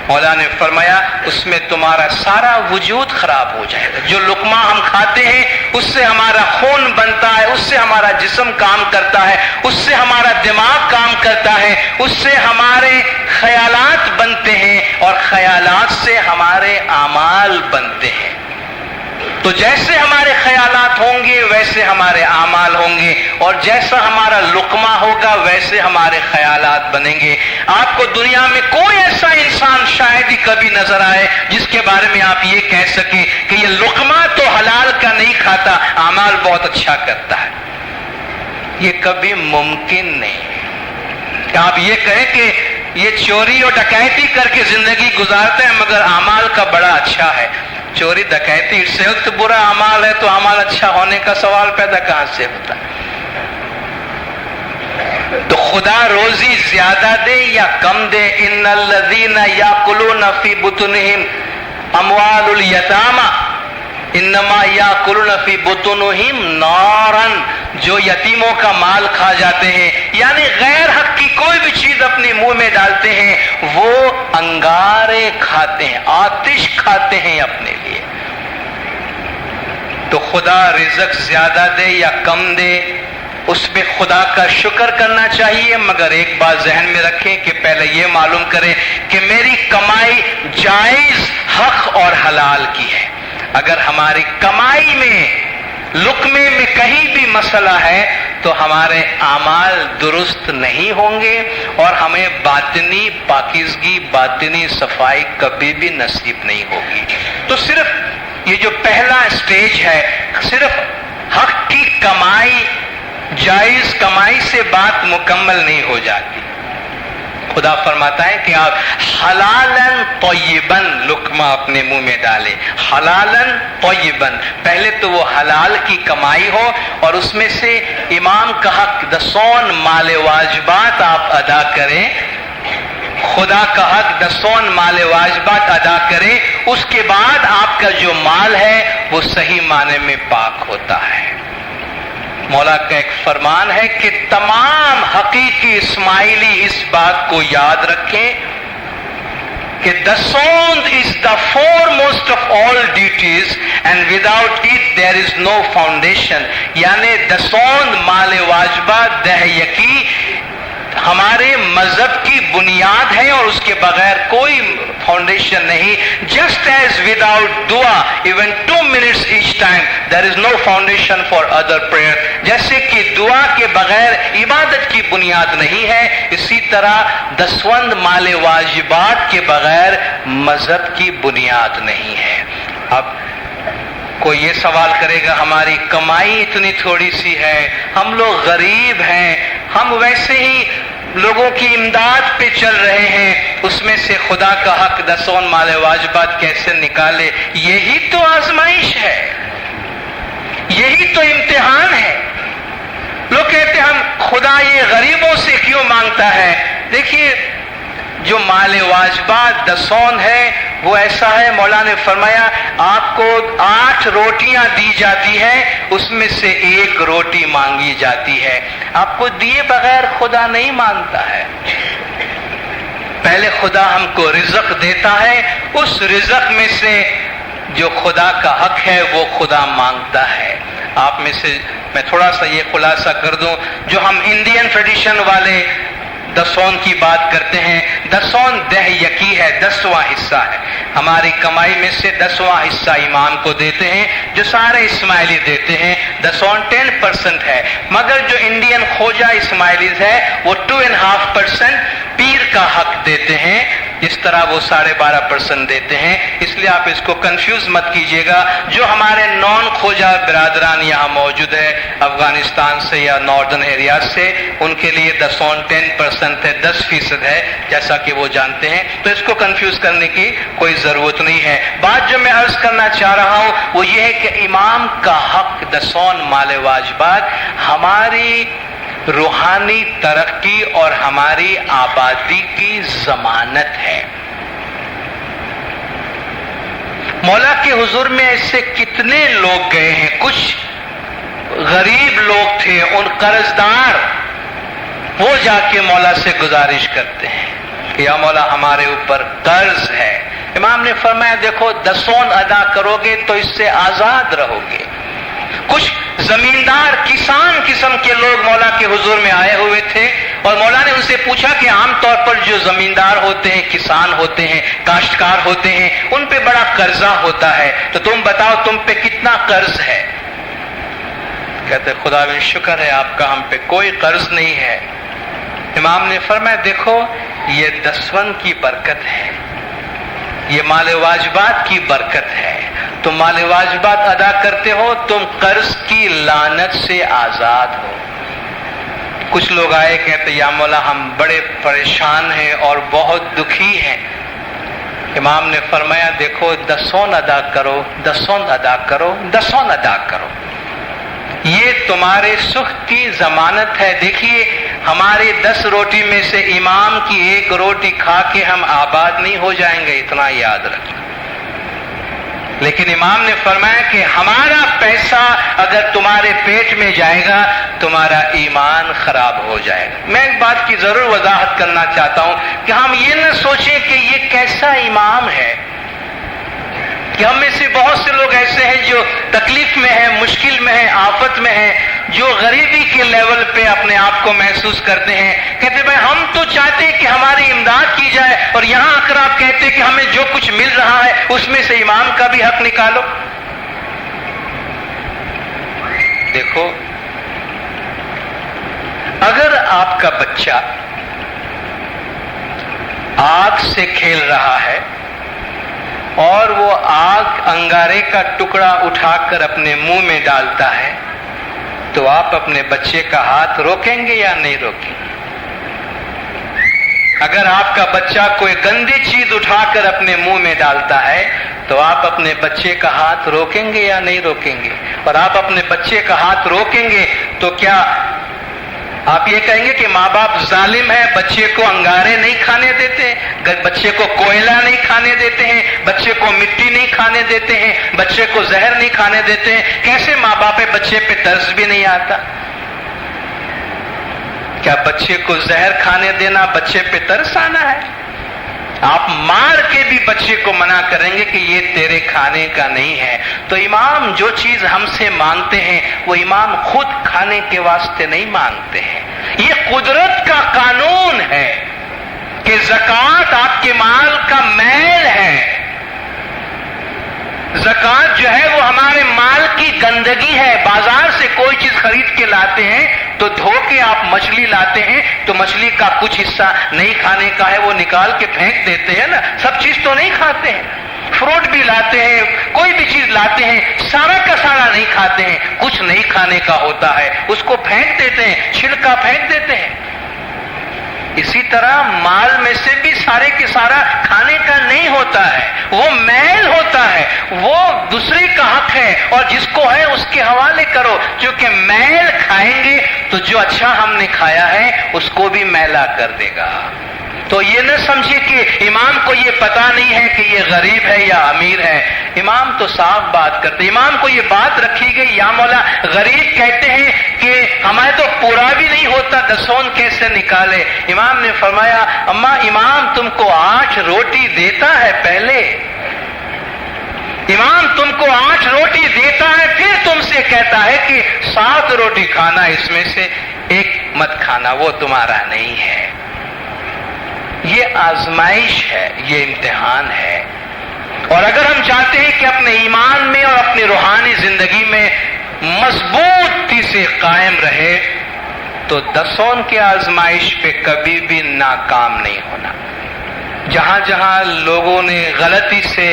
مولا نے فرمایا اس میں تمہارا سارا وجود خراب ہو جائے گا۔ جو لقمہ ہم کھاتے ہیں اس سے ہمارا خون بنتا ہے، اس سے ہمارا جسم کام کرتا ہے، اس سے ہمارا دماغ کام کرتا ہے، اس سے ہمارے خیالات بنتے ہیں اور خیالات سے ہمارے اعمال بنتے ہیں۔ تو جیسے ہمارے خیالات ہوں گے ویسے ہمارے اعمال ہوں گے، اور جیسا ہمارا لقمہ ہوگا ویسے ہمارے خیالات بنیں گے۔ آپ کو دنیا میں کوئی ایسا انسان شاید ہی کبھی نظر آئے جس کے بارے میں آپ یہ کہہ سکیں کہ یہ لقمہ تو حلال کا نہیں کھاتا، اعمال بہت اچھا کرتا ہے۔ یہ کبھی ممکن نہیں کہ آپ یہ کہیں کہ یہ چوری اور ڈکیتی کر کے زندگی گزارتے ہیں مگر اعمال کا بڑا اچھا ہے۔ چوری ڈکیتی اس سے وقت برا اعمال ہے تو اعمال اچھا ہونے کا سوال پیدا کہاں سے ہوتا ہے؟ تو خدا روزی زیادہ دے یا کم دے، ان الذین یاکلون فی بطونہم اموال الیتامی، انما یاکلون فی بطونہم نارا، جو یتیموں کا مال کھا جاتے ہیں، یعنی غیر حق کی کوئی بھی چیز اپنے منہ میں ڈالتے ہیں، وہ انگارے کھاتے ہیں، آتش کھاتے ہیں اپنے لیے۔ تو خدا رزق زیادہ دے یا کم دے، اس پہ خدا کا شکر کرنا چاہیے، مگر ایک بات ذہن میں رکھیں کہ پہلے یہ معلوم کریں کہ میری کمائی جائز، حق اور حلال کی ہے۔ اگر ہماری کمائی میں، لقمے میں کہیں بھی مسئلہ ہے تو ہمارے اعمال درست نہیں ہوں گے اور ہمیں باطنی پاکیزگی، باطنی صفائی کبھی بھی نصیب نہیں ہوگی۔ تو صرف یہ جو پہلا سٹیج ہے، صرف حق کی کمائی، جائز کمائی سے بات مکمل نہیں ہو جاتی۔ خدا فرماتا ہے کہ آپ حلالن طیبن لقمہ اپنے منہ میں ڈالیں، حلالن طیبن، پہلے تو وہ حلال کی کمائی ہو اور اس میں سے امام کا حق دسون مال واجبات آپ ادا کریں، خدا کا حق دسون مال واجبات ادا کریں، اس کے بعد آپ کا جو مال ہے وہ صحیح معنی میں پاک ہوتا ہے۔ مولا کا ایک فرمان ہے کہ تمام حقیقی اسماعیلی اس بات کو یاد رکھیں کہ دسوند is the foremost of all duties and without it there is no foundation، یعنی دسوند مال واجبات دہ یقی ہمارے مذہب کی بنیاد ہے اور اس کے بغیر کوئی فاؤنڈیشن نہیں۔ جسٹ ایز وداؤٹ دعا even 2 minutes each time there is no foundation for other prayer، جیسے کہ دعا کے بغیر عبادت کی بنیاد نہیں ہے، اسی طرح دسوند مال واجبات کے بغیر مذہب کی بنیاد نہیں ہے۔ اب کوئی یہ سوال کرے گا ہماری کمائی اتنی تھوڑی سی ہے، ہم لوگ غریب ہیں، ہم ویسے ہی لوگوں کی امداد پہ چل رہے ہیں، اس میں سے خدا کا حق دسون مال واجبات کیسے نکالے؟ یہی تو آزمائش ہے، یہی تو امتحان ہے۔ لوگ کہتے ہیں ہم خدا یہ غریبوں سے کیوں مانگتا ہے؟ دیکھیے جو مال واجبات دسون ہے وہ ایسا ہے، مولا نے فرمایا آپ کو 8 روٹیاں دی جاتی ہیں، اس میں سے 1 روٹی مانگی جاتی ہے۔ آپ کو دیے بغیر خدا نہیں مانتا ہے۔ پہلے خدا ہم کو رزق دیتا ہے، اس رزق میں سے جو خدا کا حق ہے وہ خدا مانگتا ہے۔ آپ میں سے میں تھوڑا سا یہ خلاصہ کر دوں، جو ہم انڈین ٹریڈیشن والے دسون کی بات کرتے ہیں، دسون دہ یقی ہے، 10واں حصہ ہے، ہماری کمائی میں سے 10واں حصہ امام کو دیتے ہیں، جو سارے اسماعیلی دیتے ہیں، دسون 10% ہے، مگر جو انڈین خوجہ اسماعیلیز ہے وہ 2.5% پیر کا حق دیتے ہیں، اس طرح وہ 12.5% دیتے ہیں۔ اس لیے آپ اس کو کنفیوز مت کیجیے گا۔ جو ہمارے نان خوجہ برادران یہاں موجود ہے افغانستان سے یا ناردرن ایریا سے، ان کے لیے دسون 10% ہے، 10% ہے، جیسا کہ وہ جانتے ہیں، تو اس کو کنفیوز کرنے کی کوئی ضرورت نہیں ہے۔ بات جو میں عرض کرنا چاہ رہا ہوں وہ یہ ہے کہ امام کا حق دسون مال واجبات ہماری روحانی ترقی اور ہماری آبادی کی ضمانت ہے۔ مولا کے حضور میں ایسے کتنے لوگ گئے ہیں، کچھ غریب لوگ تھے، ان قرضدار، وہ جا کے مولا سے گزارش کرتے ہیں کہ یا مولا ہمارے اوپر قرض ہے۔ امام نے فرمایا دیکھو دسون ادا کرو گے تو اس سے آزاد رہو گے۔ کچھ زمیندار کسان قسم کے لوگ مولا کے حضور میں آئے ہوئے تھے اور مولا نے ان سے پوچھا کہ عام طور پر جو زمیندار ہوتے ہیں، کسان ہوتے ہیں، کاشتکار ہوتے ہیں، ان پہ بڑا قرضہ ہوتا ہے، تو تم بتاؤ تم پہ کتنا قرض ہے؟ کہتے خدا کا شکر ہے آپ کا ہم پہ کوئی قرض نہیں ہے۔ امام نے فرمایا دیکھو یہ دسون کی برکت ہے، یہ مال واجبات کی برکت ہے، تم مال واجبات ادا کرتے ہو، تم قرض کی لعنت سے آزاد ہو۔ کچھ لوگ آئے کہتے یا مولا ہم بڑے پریشان ہیں اور بہت دکھی ہیں۔ امام نے فرمایا دیکھو دسون ادا کرو، دسون ادا کرو، دسون ادا کرو، یہ تمہارے سکھ کی ضمانت ہے۔ دیکھیے ہماری 10 روٹی میں سے امام کی 1 روٹی کھا کے ہم آباد نہیں ہو جائیں گے، اتنا یاد رکھنا۔ لیکن امام نے فرمایا کہ ہمارا پیسہ اگر تمہارے پیٹ میں جائے گا تمہارا ایمان خراب ہو جائے گا۔ میں ایک بات کی ضرور وضاحت کرنا چاہتا ہوں کہ ہم یہ نہ سوچیں کہ یہ کیسا امام ہے، کہ ہم میں سے بہت سے لوگ ایسے ہیں جو تکلیف میں ہیں، مشکل میں ہیں، آفت میں ہیں، جو غریبی کے لیول پہ اپنے آپ کو محسوس کرتے ہیں، کہتے بھائی ہم تو چاہتے ہیں کہ ہماری امداد کی جائے، اور یہاں آ کر آپ کہتے ہیں کہ ہمیں جو کچھ مل رہا ہے اس میں سے امام کا بھی حق نکالو۔ دیکھو، اگر آپ کا بچہ آگ سے کھیل رہا ہے اور وہ آگ انگارے کا ٹکڑا اٹھا کر اپنے منہ میں ڈالتا ہے تو آپ اپنے بچے کا ہاتھ روکیں گے یا نہیں روکیں گے؟ اگر آپ کا بچہ کوئی گندی چیز اٹھا کر اپنے منہ میں ڈالتا ہے تو آپ اپنے بچے کا ہاتھ روکیں گے یا نہیں روکیں گے؟ اور آپ اپنے بچے کا ہاتھ روکیں گے تو کیا آپ یہ کہیں گے کہ ماں باپ ظالم ہیں، بچے کو انگارے نہیں کھانے دیتے، بچے کو کوئلہ نہیں کھانے دیتے ہیں، بچے کو مٹی نہیں کھانے دیتے ہیں، بچے کو زہر نہیں کھانے دیتے ہیں؟ کیسے ماں باپ بچے پہ ترس بھی نہیں آتا؟ کیا بچے کو زہر کھانے دینا بچے پہ ترس آنا ہے؟ آپ مار کے بھی بچے کو منع کریں گے کہ یہ تیرے کھانے کا نہیں ہے۔ تو امام جو چیز ہم سے مانگتے ہیں وہ امام خود کھانے کے واسطے نہیں مانگتے ہیں، یہ قدرت کا قانون ہے کہ زکوٰۃ آپ کے مال کا میل ہے۔ زکوٰۃ جو ہے وہ ہمارے مال کی گندگی ہے۔ بازار سے کوئی چیز خرید کے لاتے ہیں تو دھو کے آپ مچھلی لاتے ہیں تو مچھلی کا کچھ حصہ نہیں کھانے کا ہے، وہ نکال کے پھینک دیتے ہیں نا، سب چیز تو نہیں کھاتے ہیں۔ فروٹ بھی لاتے ہیں، کوئی بھی چیز لاتے ہیں، سارا کا سارا نہیں کھاتے ہیں، کچھ نہیں کھانے کا ہوتا ہے، اس کو پھینک دیتے ہیں، چھلکا پھینک دیتے ہیں۔ اسی طرح مال میں سے بھی سارے کے سارا کھانے کا نہیں ہوتا ہے، وہ میل ہوتا ہے، وہ دوسرے کا حق ہے، اور جس کو ہے اس کے حوالے کرو، کیونکہ میل کھائیں گے تو جو اچھا ہم نے کھایا ہے اس کو بھی میلا کر دے گا۔ تو یہ نہ سمجھے کہ امام کو یہ پتا نہیں ہے کہ یہ غریب ہے یا امیر ہے۔ امام تو صاف بات کرتے، امام کو یہ بات رکھی گئی، یا مولا غریب کہتے ہیں کہ ہمیں تو پورا بھی نہیں ہوتا، دسون کیسے نکالے؟ امام نے فرمایا اماں امام تم کو 8 روٹی دیتا ہے، پہلے امام تم کو 8 روٹی دیتا ہے، پھر تم سے کہتا ہے کہ 7 روٹی کھانا، اس میں سے ایک مت کھانا، وہ تمہارا نہیں ہے۔ یہ آزمائش ہے، یہ امتحان ہے، اور اگر ہم چاہتے ہیں کہ اپنے ایمان میں اور اپنی روحانی زندگی میں مضبوطی سے قائم رہے تو دسون کے آزمائش پہ کبھی بھی ناکام نہیں ہونا۔ جہاں جہاں لوگوں نے غلطی سے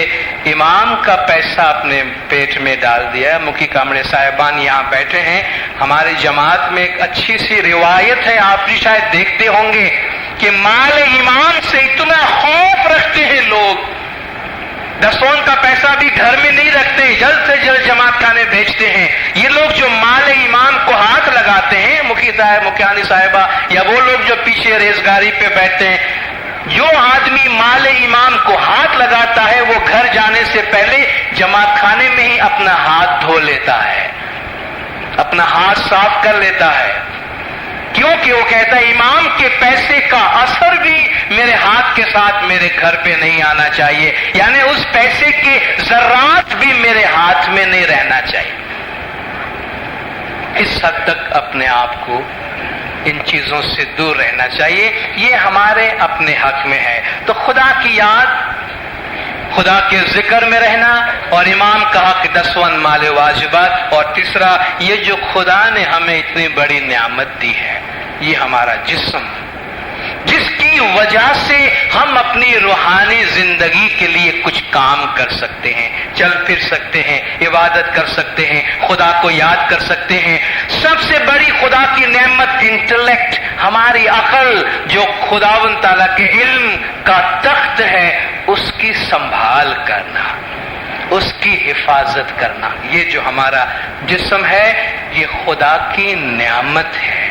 امام کا پیسہ اپنے پیٹ میں ڈال دیا، مکی کامڑے صاحبان یہاں بیٹھے ہیں، ہماری جماعت میں ایک اچھی سی روایت ہے، آپ بھی شاید دیکھتے ہوں گے کہ مال امام سے اتنا خوف رکھتے ہیں لوگ، دسون کا پیسہ بھی گھر میں نہیں رکھتے، جلد سے جلد جماعت خانے بیچتے ہیں۔ یہ لوگ جو مال امام کو ہاتھ لگاتے ہیں، مکی صاحب، مکیانی صاحبہ، یا وہ لوگ جو پیچھے ریزگاری پہ بیٹھتے ہیں، جو آدمی مال امام کو ہاتھ لگاتا ہے وہ گھر جانے سے پہلے جماعت خانے میں ہی اپنا ہاتھ دھو لیتا ہے، اپنا ہاتھ صاف کر لیتا ہے، کیونکہ وہ کہتا ہے امام کے پیسے کا اثر بھی میرے ہاتھ کے ساتھ میرے گھر پہ نہیں آنا چاہیے، یعنی اس پیسے کے ذرات بھی میرے ہاتھ میں نہیں رہنا چاہیے۔ اس حد تک اپنے آپ کو ان چیزوں سے دور رہنا چاہیے، یہ ہمارے اپنے حق میں ہے۔ تو خدا کی یاد، خدا کے ذکر میں رہنا، اور امام کہا کہ 10واں مال واجبات، اور تیسرا یہ جو خدا نے ہمیں اتنی بڑی نعمت دی ہے، یہ ہمارا جسم، جس کی وجہ سے ہم اپنی روحانی زندگی کے لیے کچھ کام کر سکتے ہیں، چل پھر سکتے ہیں، عبادت کر سکتے ہیں، خدا کو یاد کر سکتے ہیں۔ سب سے بڑی خدا کی نعمت انٹلیکٹ، ہماری عقل، جو خداوند تعالیٰ کے علم کا تخت ہے، اس کی سنبھال کرنا، اس کی حفاظت کرنا، یہ جو ہمارا جسم ہے یہ خدا کی نعمت ہے۔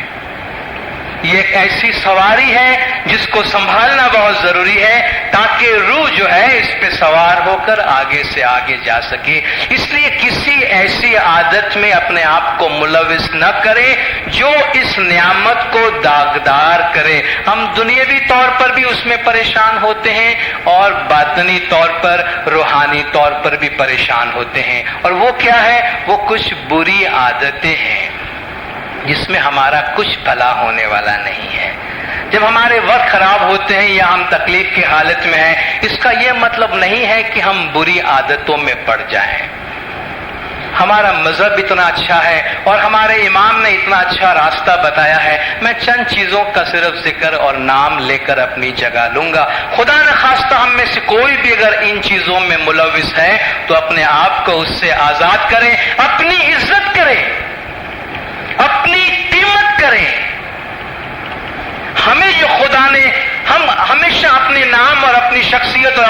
یہ ایک ایسی سواری ہے جس کو سنبھالنا بہت ضروری ہے تاکہ روح جو ہے اس پہ سوار ہو کر آگے سے آگے جا سکے. اس لیے کسی ایسی عادت میں اپنے آپ کو ملوث نہ کرے جو اس نعمت کو داغدار کرے. ہم دنیاوی طور پر بھی اس میں پریشان ہوتے ہیں اور باطنی طور پر روحانی طور پر بھی پریشان ہوتے ہیں. اور وہ کیا ہے؟ وہ کچھ بری عادتیں ہیں جس میں ہمارا کچھ بھلا ہونے والا نہیں ہے. جب ہمارے وقت خراب ہوتے ہیں یا ہم تکلیف کی حالت میں ہیں، اس کا یہ مطلب نہیں ہے کہ ہم بری عادتوں میں پڑ جائیں. ہمارا مذہب اتنا اچھا ہے اور ہمارے امام نے اتنا اچھا راستہ بتایا ہے. میں چند چیزوں کا صرف ذکر اور نام لے کر اپنی جگہ لوں گا. خدا نہ خواستہ ہم میں سے کوئی بھی اگر ان چیزوں میں ملوث ہے تو اپنے آپ کو اس سے آزاد کریں، اپنی عزت کریں، اپنی قیمت کریں. ہمیں جو خدا نے، ہم ہمیشہ اپنے نام اور اپنی شخصیت اور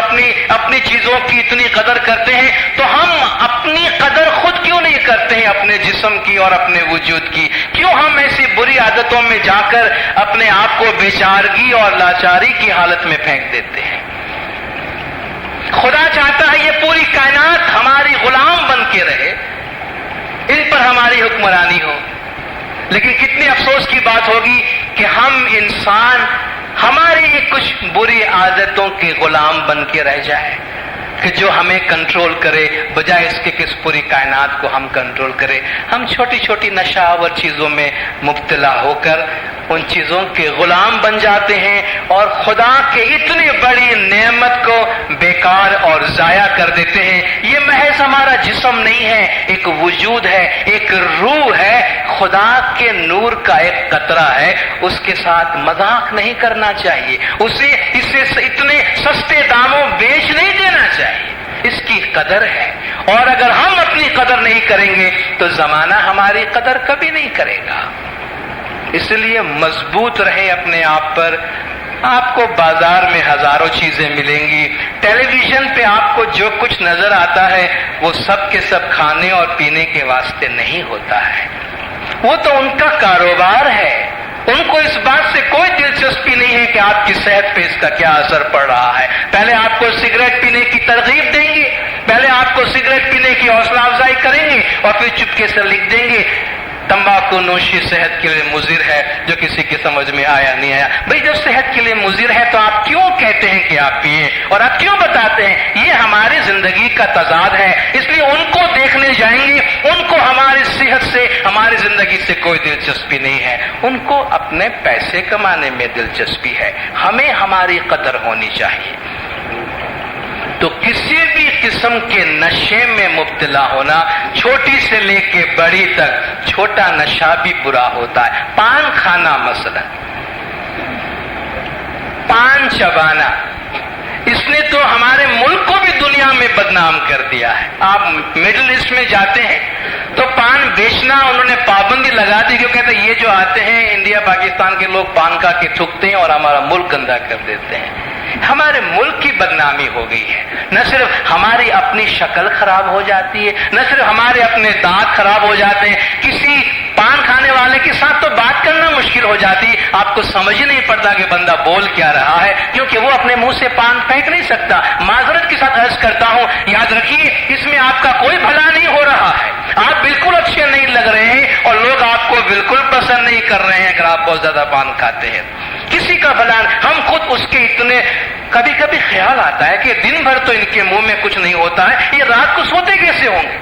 اپنی چیزوں کی اتنی قدر کرتے ہیں، تو ہم اپنی قدر خود کیوں نہیں کرتے ہیں اپنے جسم کی اور اپنے وجود کی؟ کیوں ہم ایسی بری عادتوں میں جا کر اپنے آپ کو بیچارگی اور لاچاری کی حالت میں پھینک دیتے ہیں؟ خدا چاہتا ہے یہ پوری کائنات ہماری غلام بن کے رہے، ان پر ہماری حکمرانی ہو. لیکن کتنی افسوس کی بات ہوگی کہ ہم انسان ہماری کچھ بری عادتوں کے غلام بن کے رہ جائیں کہ جو ہمیں کنٹرول کرے، بجائے اس کے کہ اس پوری کائنات کو ہم کنٹرول کرے. ہم چھوٹی چھوٹی نشہ آور چیزوں میں مبتلا ہو کر ان چیزوں کے غلام بن جاتے ہیں اور خدا کے اتنی بڑی نعمت کو بیکار اور ضائع کر دیتے ہیں. یہ محض ہمارا جسم نہیں ہے، ایک وجود ہے، ایک روح ہے، خدا کے نور کا ایک قطرہ ہے. اس کے ساتھ مذاق نہیں کرنا چاہیے، اسے اتنے سستے داموں بیچ نہیں دینا چاہیے. اس کی قدر ہے، اور اگر ہم اپنی قدر نہیں کریں گے تو زمانہ ہماری قدر کبھی نہیں کرے گا. اس لیے مضبوط رہیں اپنے آپ پر. آپ کو بازار میں ہزاروں چیزیں ملیں گی، ٹیلی ویژن پہ آپ کو جو کچھ نظر آتا ہے وہ سب کے سب کھانے اور پینے کے واسطے نہیں ہوتا ہے. وہ تو ان کا کاروبار ہے، ان کو اس بات سے کوئی دلچسپی نہیں ہے کہ آپ کی صحت پہ اس کا کیا اثر پڑ رہا ہے. پہلے آپ کو سگریٹ پینے کی ترغیب دیں گے، پہلے آپ کو سگریٹ پینے کی حوصلہ افزائی کریں گے اور پھر چپکے سے لکھ دیں گے تمباکو نوشی صحت کے لیے مضر ہے، جو کسی کی سمجھ میں آیا نہیں آیا. بھئی جب صحت کے لیے مضر ہے تو آپ کیوں کہتے ہیں کہ آپ پیئیں اور آپ کیوں بتاتے ہیں؟ یہ ہماری زندگی کا تضاد ہے. اس لیے ان کو دیکھنے جائیں گے، ان کو ہماری صحت سے، ہماری زندگی سے کوئی دلچسپی نہیں ہے. ان کو اپنے پیسے کمانے میں دلچسپی ہے. ہمیں ہماری قدر ہونی چاہیے. تو کسی بھی قسم کے نشے میں مبتلا ہونا، چھوٹی سے لے کے بڑی تک، چھوٹا نشہ بھی برا ہوتا ہے. پان کھانا مثلا، پان چبانا، اس نے تو ہمارے ملک کو بھی دنیا میں بدنام کر دیا ہے. آپ مڈل ایسٹ میں جاتے ہیں تو پان بیچنا انہوں نے پابندی لگا دی، کیوں کہتے ہیں یہ جو آتے ہیں انڈیا پاکستان کے لوگ پان کھا کے تھوکتے ہیں اور ہمارا ملک گندا کر دیتے ہیں. ہمارے ملک کی بدنامی ہو گئی ہے. نہ صرف ہماری اپنی شکل خراب ہو جاتی ہے، نہ صرف ہمارے اپنے دانت خراب ہو جاتے ہیں، کسی پان کھانے والے کے ساتھ تو بات کرنا مشکل ہو جاتی ہے. آپ کو سمجھ ہی نہیں پڑتا کہ بندہ بول کیا رہا ہے، کیونکہ وہ اپنے منہ سے پان پھینک نہیں سکتا. معذرت کے ساتھ عرض کرتا ہوں، یاد رکھیے اس میں آپ کا کوئی بھلا نہیں ہو رہا ہے. آپ بالکل اچھے نہیں لگ رہے ہیں اور لوگ آپ کو بالکل پسند نہیں کر رہے ہیں اگر آپ بہت زیادہ پان کھاتے ہیں. کسی کا بھلا، ہم خود اس کے اتنے، کبھی کبھی خیال آتا ہے کہ دن بھر تو ان کے منہ میں کچھ نہیں ہوتا ہے، یہ رات کو سوتے کیسے ہوں گے؟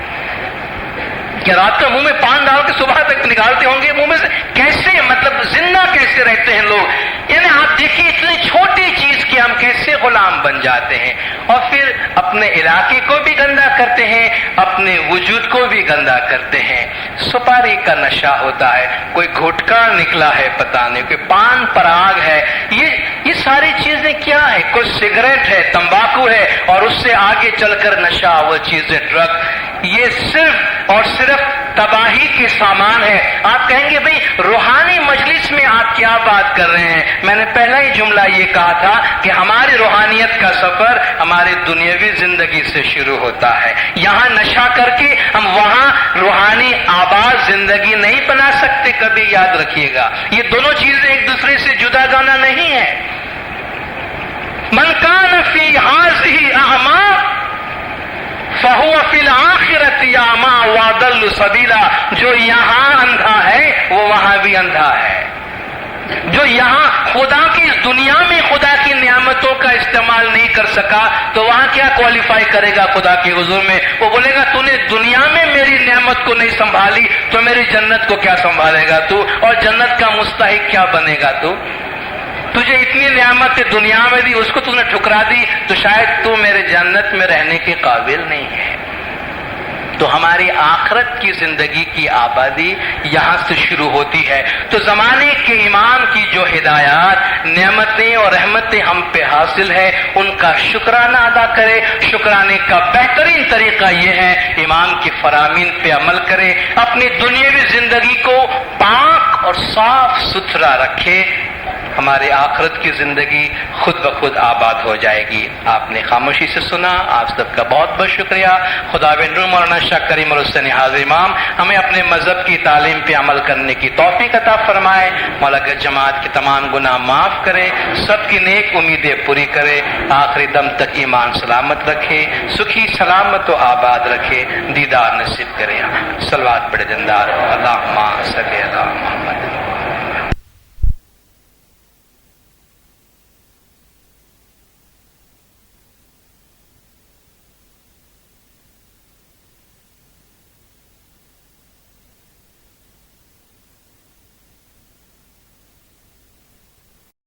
کہ رات کو منہ میں پان ڈال کے صبح تک نکالتے ہوں گے منہ میں سے؟ کیسے، مطلب زندہ کیسے رہتے ہیں لوگ؟ یعنی آپ دیکھیے اتنی چھوٹی چیز کے ہم کیسے غلام بن جاتے ہیں اور پھر اپنے علاقے کو بھی گندا کرتے ہیں، اپنے وجود کو بھی گندا کرتے ہیں. سپاری کا نشہ ہوتا ہے، کوئی گھٹکا نکلا ہے پتہ نہیں، کوئی پان پراگ ہے، یہ ساری چیزیں کیا ہے؟ کوئی سگریٹ ہے، تمباکو ہے، اور اس سے آگے چل کر نشہ وہ چیزیں ڈرگ. یہ صرف اور صرف تباہی کے سامان ہے۔ آپ کہیں گے بھئی روحانی مجلس میں آپ کیا بات کر رہے ہیں؟ میں نے پہلا ہی جملہ یہ کہا تھا کہ ہماری روحانیت کا سفر ہماری دنیاوی زندگی سے شروع ہوتا ہے۔ یہاں نشہ کر کے ہم وہاں روحانی آباد زندگی نہیں بنا سکتے، کبھی یاد رکھیے گا۔ یہ دونوں چیزیں ایک دوسرے سے جدا گانا نہیں ہے۔ من کان فی ہذہ اعمی فہو فی الآخرۃ اعمی واضل سبیلا، جو یہاں اندھا ہے وہ وہاں بھی اندھا ہے۔ جو یہاں خدا کی اس دنیا میں خدا کی نعمتوں کا استعمال نہیں کر سکا تو وہاں کیا کوالیفائی کرے گا خدا کے حضور میں؟ وہ بولے گا تو نے دنیا میں میری نعمت کو نہیں سنبھالی تو میری جنت کو کیا سنبھالے گا تو، اور جنت کا مستحق کیا بنے گا تو؟ تجھے اتنی نعمت دنیا میں دی، اس کو تو نے ٹھکرا دی تو شاید تو میرے جنت میں رہنے کے قابل نہیں ہے۔ تو ہماری آخرت کی زندگی کی آبادی یہاں سے شروع ہوتی ہے۔ تو زمانے کے امام کی جو ہدایات، نعمتیں اور رحمتیں ہم پہ حاصل ہے، ان کا شکرانہ ادا کرے۔ شکرانے کا بہترین طریقہ یہ ہے امام کی فرامین پہ عمل کرے، اپنی دنیاوی زندگی کو پاک اور صاف ستھرا رکھے، ہماری آخرت کی زندگی خود بخود آباد ہو جائے گی۔ آپ نے خاموشی سے سنا، آپ سب کا بہت بہت شکریہ۔ خدا بندر مولانا شاہ کریم الحسین حاضر امام ہمیں اپنے مذہب کی تعلیم پہ عمل کرنے کی توفیق عطا فرمائے۔ مولا کے جماعت کے تمام گناہ معاف کرے، سب کی نیک امیدیں پوری کرے، آخری دم تک ایمان سلامت رکھے، سکھی سلامت و آباد رکھے، دیدار نصیب کرے۔ صلوات پڑھے دندار، اللہم صلی علی محمد۔